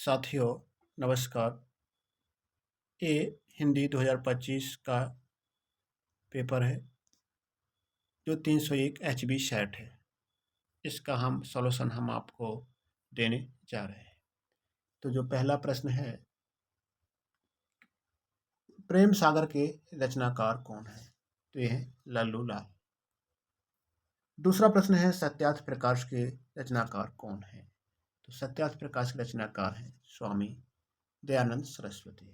साथियों, नमस्कार। ये हिंदी 2025 का पेपर है जो 301 एचबी सेट है। इसका सॉल्यूशन हम आपको देने जा रहे हैं। तो जो पहला प्रश्न है, प्रेम सागर के रचनाकार कौन है? तो ये है लल्लू लाल। दूसरा प्रश्न है, सत्यार्थ प्रकाश के रचनाकार कौन है? तो सत्यार्थ प्रकाश के रचनाकार हैं स्वामी दयानंद सरस्वती।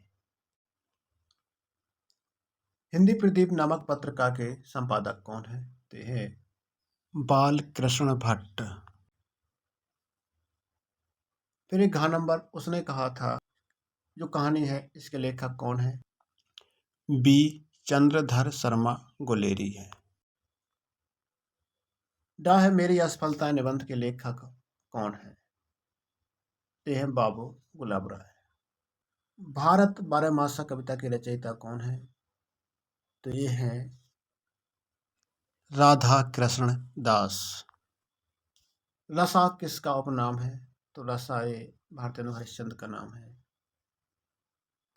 हिंदी प्रदीप नामक पत्रिका के संपादक कौन है? तो ये है बाल कृष्ण भट्ट। फिर एक घ नंबर, उसने कहा था, जो कहानी है इसके लेखक कौन है? बी चंद्रधर शर्मा गुलेरी है। डा है मेरी असफलता निबंध के लेखक कौन है? ये है बाबू गुलाब राय। भारत बारहमासा कविता के रचयिता कौन है? तो ये है राधा कृष्ण दास। रसा किसका उपनाम है? तो रसा ये भारतेंदु हरिश्चंद्र का नाम है।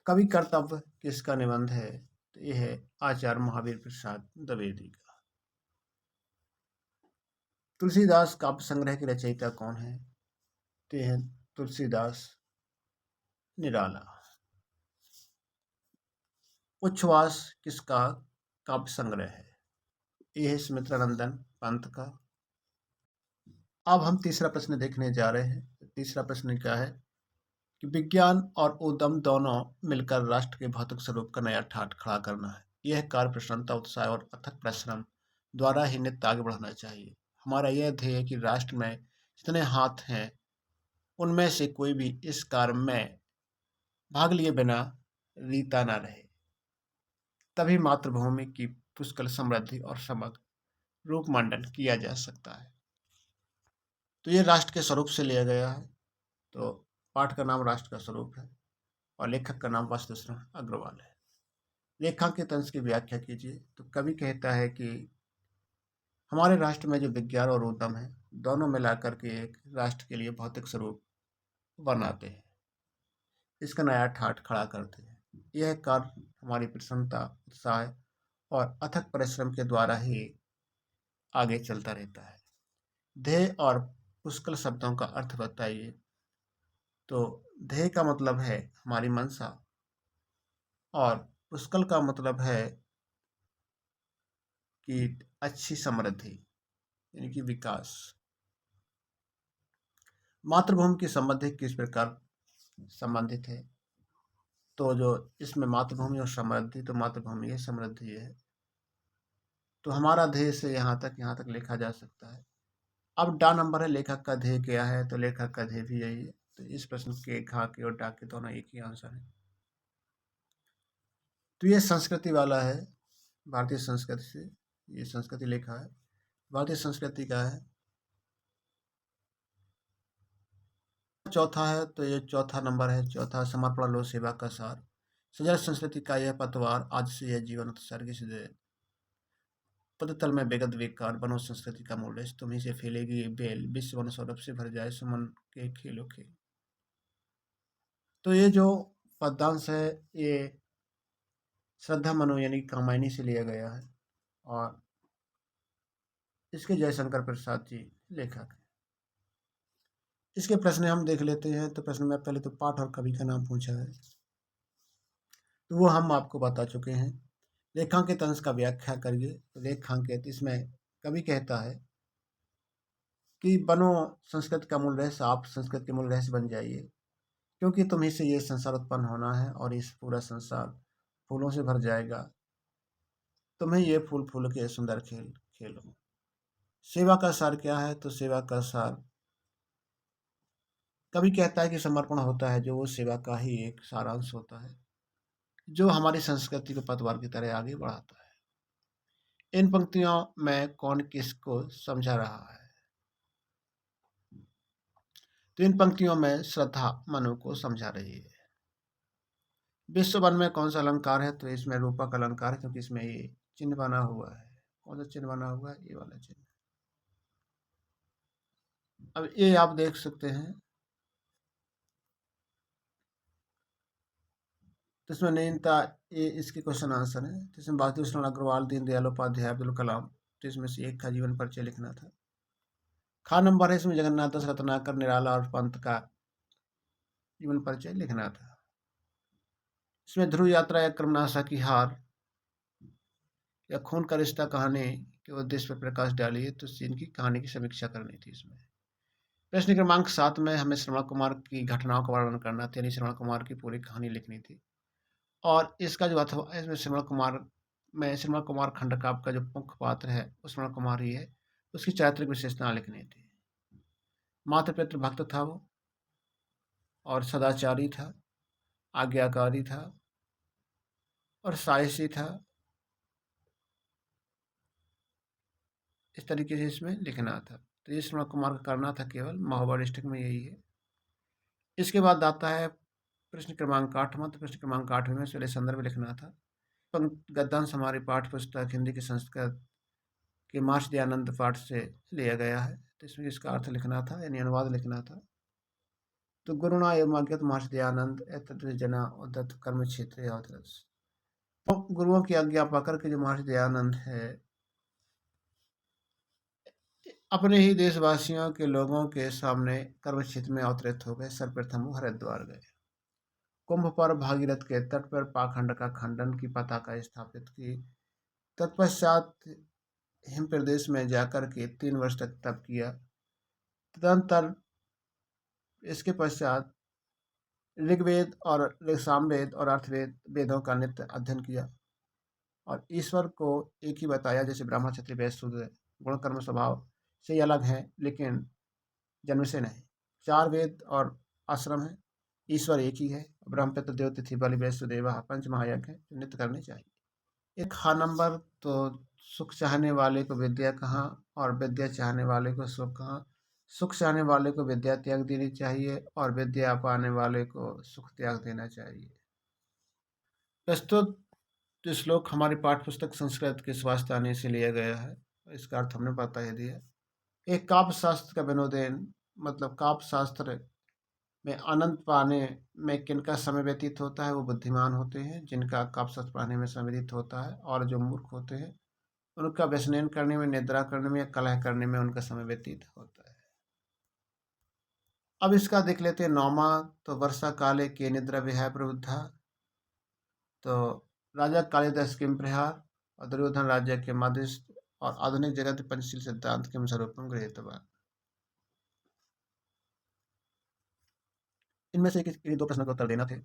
कवि कर्तव्य किसका निबंध है? तो ये है आचार्य महावीर प्रसाद द्विवेदी का। तुलसीदास काव्य संग्रह के रचयिता कौन है? तो ये है तुलसीदास निराला। उच्छ्वास किसका काव्य संग्रह है? ये है सुमित्रानंदन पंत का। अब हम तीसरा प्रश्न देखने जा रहे हैं। तीसरा प्रश्न क्या है कि विज्ञान और उद्यम दोनों मिलकर राष्ट्र के भौतिक स्वरूप का नया ठाट खड़ा करना है। यह कार्य प्रसन्नता, उत्साह और अथक परिश्रम द्वारा ही नित्य आगे बढ़ना चाहिए। हमारा यह ध्येय है कि राष्ट्र में जितने हाथ हैं उनमें से कोई भी इस कार्य में भाग लिए बिना रीता न रहे। तभी मातृभूमि की पुष्कल समृद्धि और समग्र रूप मंडन किया जा सकता है। तो ये राष्ट्र के स्वरूप से लिया गया है। तो पाठ का नाम राष्ट्र का स्वरूप है और लेखक का नाम वासुदेव अग्रवाल है। रेखांकित अंश की व्याख्या कीजिए। तो कवि कहता है कि हमारे राष्ट्र में जो विज्ञान और उद्यम है दोनों मिलाकर के एक राष्ट्र के लिए भौतिक स्वरूप बनाते हैं, इसका नया ठाट खड़ा करते हैं। यह कार्य हमारी प्रसन्नता, उत्साह और अथक परिश्रम के द्वारा ही आगे चलता रहता है। ध्येय और पुष्कल शब्दों का अर्थ बताइए। तो ध्येय का मतलब है हमारी मंशा और पुष्कल का मतलब है कि अच्छी समृद्धि यानी कि विकास। मातृभूमि की समृद्धि किस प्रकार संबंधित है? तो जो इसमें मातृभूमि और समृद्धि, तो मातृभूमि है, समृद्धि है। तो हमारा ध्येय से यहाँ तक लिखा जा सकता है। अब डा नंबर है, लेखक का ध्येय क्या है? तो लेखक का ध्येय भी यही है। तो इस प्रश्न के घा के और डा के दोनों एक ही आंसर है। तो ये संस्कृति वाला है, भारतीय संस्कृति से ये संस्कृति लिखा है। भारतीय संस्कृति का है। चौथा है, तो ये चौथा नंबर है। चौथा, समर्पण लो सेवा का सार। सजल संस्कृति का यह पतवार, आज से यह जीवन उत्सर्ग से दे। पदतल में बेगद विकार, बनो संस्कृति का मूल रेश, तुम्ही से फैलेगी ये बेल, विश्व वन सौरभ से भर जाए, सुमन के खेलो खेल। तो ये जो पद्यांश है ये श्रद्धा मनु यानी कामायनी से लिया गया है और इसके जयशंकर प्रसाद जी लेखक हैं। इसके प्रश्न हम देख लेते हैं। तो प्रश्न में पहले तो पाठ और कवि का नाम पूछा है, तो वो हम आपको बता चुके हैं। रेखांकित अंश का व्याख्या करिए। रेखांकित, इसमें कवि कहता है कि बनो संस्कृत का मूल रहस्य, आप संस्कृत के मूल रहस्य बन जाइए, क्योंकि तुम्ही से ये संसार उत्पन्न होना है और इस पूरा संसार फूलों से भर जाएगा। तुम्हें ये फूल फूल के सुंदर खेल खेलो। सेवा का सार क्या है? तो सेवा का सार कवि कहता है कि समर्पण होता है, जो वो सेवा का ही एक सारांश होता है, जो हमारी संस्कृति को पतवार की तरह आगे बढ़ाता है। इन पंक्तियों में कौन किसको समझा रहा है? तो इन पंक्तियों में श्रद्धा मनु को समझा रही है। विश्व वन में कौन सा अलंकार है? तो इसमें रूपक अलंकार है, क्योंकि इसमें ये चिन्ह बना हुआ है। कौन सा चिन्ह बना हुआ है? ये वाला चिन्ह। अब ये आप देख सकते हैं तो इसमें नहीं था, ये इसके क्वेश्चन आंसर है। तो इसमें भारतीय भूषण अग्रवाल, दीनदयाल उपाध्याय, अब्दुल कलाम, तो इसमें से एक का जीवन परिचय लिखना था। खा नंबर है इसमें जगन्नाथ दास रत्नाकर, निराला और पंत का जीवन परिचय लिखना था। इसमें ध्रुव यात्रा या कर्मनाशा की हार या खून का रिश्ता कहानी के उद्देश्य पर प्रकाश डालिए, तो इनकी कहानी की समीक्षा करनी थी इसमें। प्रश्न क्रमांक 7 में हमें श्रवण कुमार की घटनाओं का वर्णन करना था, यानी श्रवण कुमार की पूरी कहानी लिखनी थी। और इसका जो अथवा इसमें श्रवण कुमार खंड का आपका जो मुख्य पात्र है वो श्रवण कुमार ही है, उसकी चारित्रिक विशेषता लिखनी थी। माता पितृ भक्त था वो, और सदाचारी था, आज्ञाकारी था और साहसी था। इस तरीके से इसमें लिखना था। तो ये श्रवण कुमार का करना था, केवल महोबा डिस्ट्रिक्ट में यही है। इसके बाद आता है प्रश्न क्रमांक 8वां। तो प्रश्न क्रमांक 8वें में पहले संदर्भ लिखना था। गद्यांश हमारी पाठ्य पुस्तक हिंदी की संस्कृत के महर्षि दयानंद पाठ से लिया गया है, तो इसमें इसका अर्थ लिखना था, यानी अनुवाद लिखना था। तो गुरुणा एवं अज्ञात महर्षि दयानंद एतद् जना उद्धत कर्म क्षेत्र अवतरस। तो गुरुओं की आज्ञा पाकर के जो महर्षि दयानंद है, अपने ही देशवासियों के लोगों के सामने कर्म क्षेत्र में अवतरित हो गए। सर्वप्रथम वो हरिद्वार गए। कुंभ पर भागीरथ के तट पर पाखंड का खंडन की पताका स्थापित की। तत्पश्चात हिम प्रदेश में जाकर के 3 वर्ष तक तप किया। तदंतर इसके पश्चात ऋग्वेद और सामवेद और अर्थवेद वेदों का नित्य अध्ययन किया और ईश्वर को एक ही बताया, जैसे ब्राह्मण क्षत्रिय वैश्य शूद्र गुण कर्म स्वभाव से अलग हैं, लेकिन जन्म से नहीं। 4 वेद और आश्रम है, ईश्वर एक ही है। ब्रह्म पितृ देव तिथि बलि वैश्य देवा 5 महायज्ञ है जो नित्य करने चाहिए। एक खा नंबर, तो सुख चाहने वाले को विद्या कहाँ और विद्या चाहने वाले को सुख कहाँ। सुख चाहने वाले को विद्या त्याग देनी चाहिए और विद्या पाने वाले को सुख त्याग देना चाहिए। प्रस्तुत श्लोक हमारी पाठ्य पुस्तक संस्कृत के स्वास्थ्य आने से लिया गया है। इसका अर्थ हमने पता ही दिया। एक काव्य शास्त्र का विनोदेन, मतलब काव्य शास्त्र में आनंद पाने में किनका समय व्यतीत होता है, वो बुद्धिमान होते हैं जिनका काव्य शास्त्र पढ़ने में समय व्यतीत होता है, और जो मूर्ख होते हैं उनका व्यसनयन करने में, निद्रा करने में या कलह करने में उनका समय व्यतीत होता है। अब इसका देख लेते हैं 9वां। तो वर्षा काले के निद्रा विहाय प्रबुद्धा। तो राजा कालिदास किम प्रहार और दुर्योधन राज्य के मध्यस्थ और आधुनिक जगत पंचशील सिद्धांत किम स्वरूपम गृहीतवान। इनमें से किन्हीं 2 प्रश्नों का उत्तर देना थे।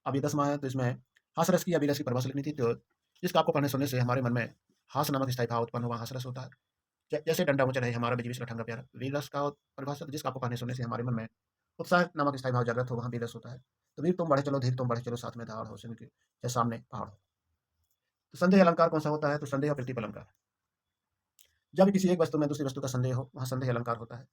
अब ये 10वां है, तो इसमें हास्यरस की या वीररस की परिभाषा लिखनी थी। तो जिसका आपको पढ़ने सुनने से हमारे मन में हास्य नामक स्थायी भाव उत्पन्न हुआ, हास्यरस होता है। जैसे डंडा मुचर है हमारा बीच बीच लठंगा प्यारा। वीररस का परिभाषा, तो जिसका आपको पढ़ने सुनने से हमारे मन में उत्साह नामक स्थायी भाव जागृत हो, वहाँ वीररस होता है। तो वीर तुम बढ़े चलो, धीर तुम बढ़े चलो, साथ में दहाड़ हो सिंह के या सामने पहाड़ हो। तो संदेह अलंकार कौन सा होता है, तो संदेह और प्रतीप अलंकार। जब किसी एक वस्तु में दूसरी वस्तु का संदेह हो, वहाँ संदेह अलंकार होता है।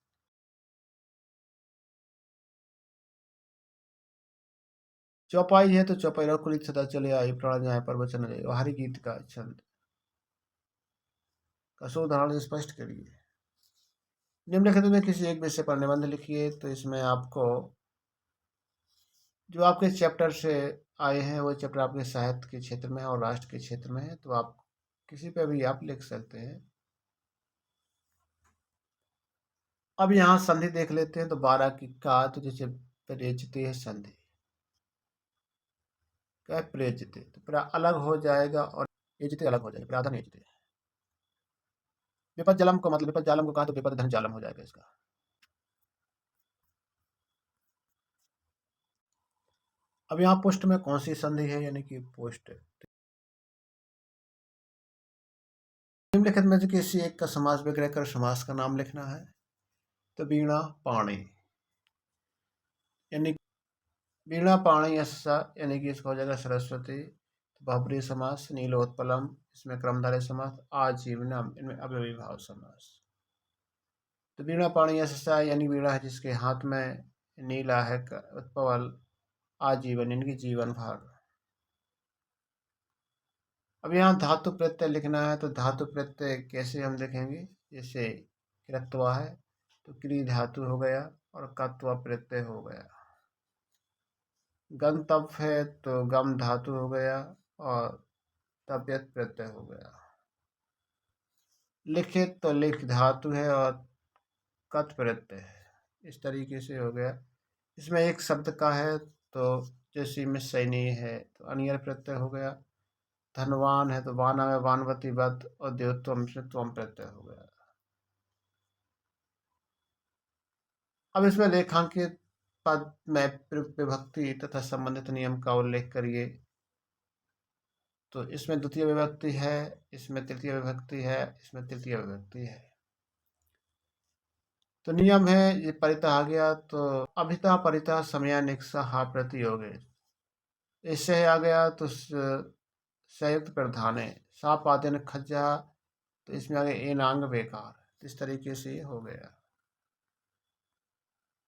चौपाई है, तो चौपाई रघुकुलित सदा चले आई, प्राण जाए पर वचन रहे, हरि गीत का छंद का सो उदाहरण स्पष्ट करिए। निम्नलिखित में किसी एक विषय पर निबंध लिखिए। तो इसमें आपको जो आपके चैप्टर से आए हैं वो चैप्टर आपके साहित्य के क्षेत्र में है और राष्ट्र के क्षेत्र में है, तो आप किसी पे भी आप लिख सकते हैं। अब यहाँ संधि देख लेते हैं। तो 12 की का, तो जैसे प्रेजते है संधि, क्या है प्रेजते, तो पूरा अलग हो जाएगा और एजते अलग हो जाएगा, प्राधान एजते। विपद जलम को, मतलब विपद जालम को कहा तो विपद धन जालम हो जाएगा इसका। अब यहाँ पुष्ट में कौन सी संधि है, यानी कि पुष्ट। निम्नलिखित में से किसी एक का समास विग्रह कर समास का नाम लिखना है। तो वीणा पाणी, यानी वीणा पाणी ऐसा, यानी कि इसका हो जाएगा सरस्वती। बहुब्रीहि समास, नीलोत्पलम, इसमें क्रमधारय समास, आजीवनम, इनमें अव्ययीभाव समास। तो वीणा पाणी ऐसा, यानी वीणा है जिसके हाथ में, नीला है उत्पल, आजीवन यानी जीवन भर। अब यहाँ धातु प्रत्यय लिखना है। तो धातु प्रत्यय कैसे हम लिखेंगे, जैसे कृत्वा है तो क्री धातु हो गया और कत्वा प्रत्यय हो गया। गंतव्य है तो गम धातु हो गया और तबियत प्रत्यय हो गया। लिखित तो लिख धातु है और कत प्रत्यय है। इस तरीके से हो गया। इसमें एक शब्द का है तो जैसे में सैनी है तो अनियर प्रत्यय हो गया। धनवान है तो वाना में वानवती वत और देवत्वम से त्वम प्रत्यय हो गया। अब इसमें रेखांकित पद में विभक्ति तथा संबंधित नियम का उल्लेख करिए। तो इसमें द्वितीय विभक्ति है, इसमें तृतीय विभक्ति है, इसमें तृतीय विभक्ति है। तो नियम है ये परितः आ गया तो अभिता परितः समया निक्सा हा प्रति हो गए। इससे आ गया तो संयुक्त प्रधान है साप आदि ने खज्जा तो इसमें आ गया एनांग बेकार। इस तरीके से ये हो गया।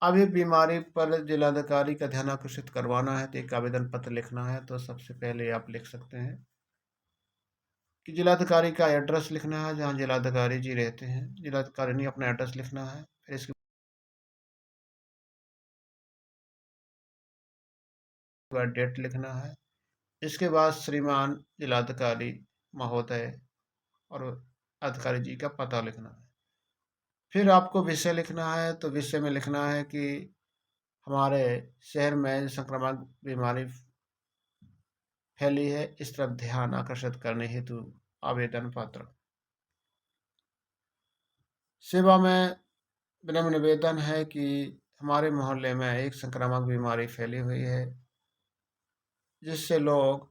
अब ये बीमारी पर जिलाधिकारी का ध्यान आकर्षित करवाना है तो एक आवेदन पत्र लिखना है। तो सबसे पहले आप लिख सकते हैं कि जिलाधिकारी का एड्रेस लिखना है जहाँ जिलाधिकारी जी रहते हैं। जिलाधिकारी ने अपना एड्रेस लिखना है। फिर इसके बाद डेट लिखना है। इसके बाद श्रीमान जिलाधिकारी महोदय और अधिकारी जी का पता लिखना है। फिर आपको विषय लिखना है। तो विषय में लिखना है कि हमारे शहर में संक्रामक बीमारी फैली है, इस तरफ ध्यान आकर्षित करने हेतु आवेदन पत्र। सेवा में विनम्र निवेदन है कि हमारे मोहल्ले में एक संक्रामक बीमारी फैली हुई है जिससे लोग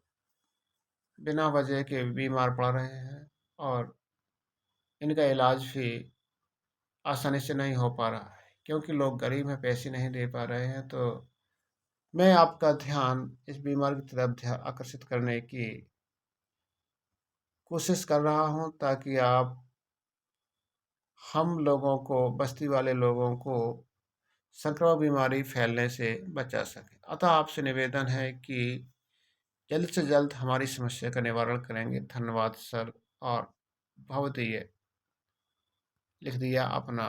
बिना वजह के बीमार पड़ रहे हैं और इनका इलाज भी आसानी से नहीं हो पा रहा है क्योंकि लोग गरीब हैं, पैसे नहीं दे पा रहे हैं। तो मैं आपका ध्यान इस बीमारी की तरफ आकर्षित करने की कोशिश कर रहा हूं ताकि आप हम लोगों को, बस्ती वाले लोगों को संक्रामक बीमारी फैलने से बचा सके। अतः आपसे निवेदन है कि जल्द से जल्द हमारी समस्या का निवारण करेंगे। धन्यवाद सर। और भवदीय लिख दिया अपना